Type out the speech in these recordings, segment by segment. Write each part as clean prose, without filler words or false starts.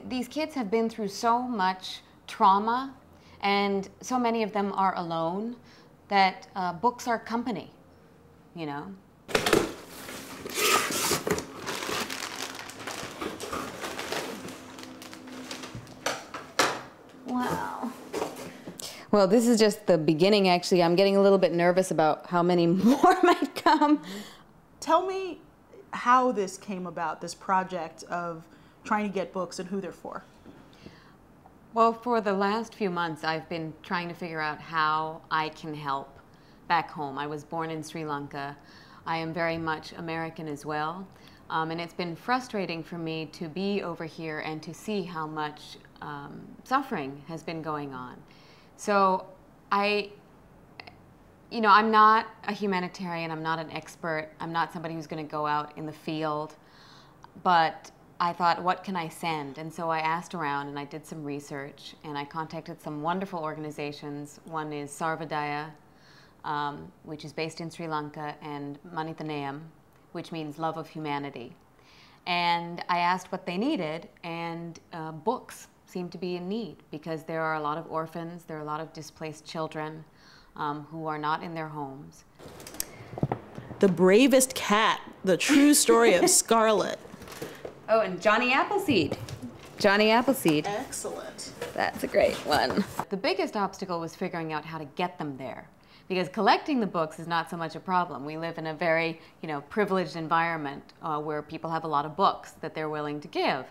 these kids have been through so much trauma, and so many of them are alone, that books are company, you know? Wow. Well, this is just the beginning, actually. I'm getting a little bit nervous about how many more might come. Tell me how this came about, this project of trying to get books and who they're for. Well, for the last few months, I've been trying to figure out how I can help back home. I was born in Sri Lanka. I am very much American as well. And it's been frustrating for me to be over here and to see how much suffering has been going on. So I'm not a humanitarian, I'm not an expert, I'm not somebody who's going to go out in the field, but I thought, what can I send? And so I asked around and I did some research and I contacted some wonderful organizations. One is Sarvodaya, which is based in Sri Lanka, and Manithaneyam, which means love of humanity. And I asked what they needed, and books seem to be in need because there are a lot of orphans, there are a lot of displaced children who are not in their homes. The Bravest Cat, the true story of Scarlett. Oh, and Johnny Appleseed. Johnny Appleseed. Excellent. That's a great one. The biggest obstacle was figuring out how to get them there, because collecting the books is not so much a problem. We live in a very, privileged environment where people have a lot of books that they're willing to give.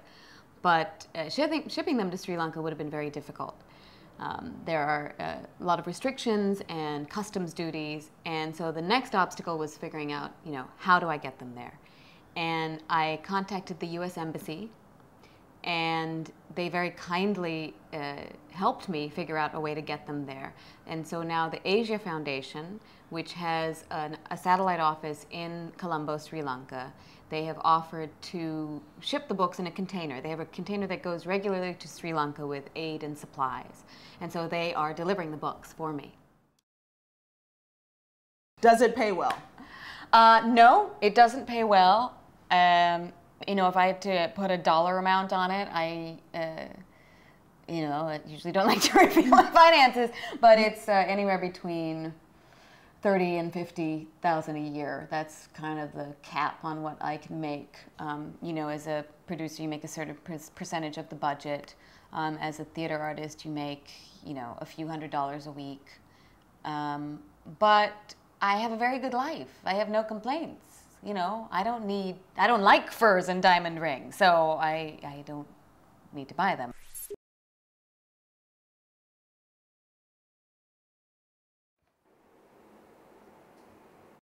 But shipping them to Sri Lanka would have been very difficult. There are a lot of restrictions and customs duties, and so the next obstacle was figuring out, how do I get them there? And I contacted the U.S. Embassy, and they very kindly helped me figure out a way to get them there. And so now the Asia Foundation, which has a satellite office in Colombo, Sri Lanka, they have offered to ship the books in a container. They have a container that goes regularly to Sri Lanka with aid and supplies. And so they are delivering the books for me. Does it pay well? No, it doesn't pay well. If I had to put a dollar amount on it, I usually don't like to reveal my finances, but it's anywhere between 30 and 50,000 a year. That's kind of the cap on what I can make. As a producer, you make a certain percentage of the budget. As a theater artist, you make, a few $100s a week. But I have a very good life. I have no complaints. I don't like furs and diamond rings, so I don't need to buy them.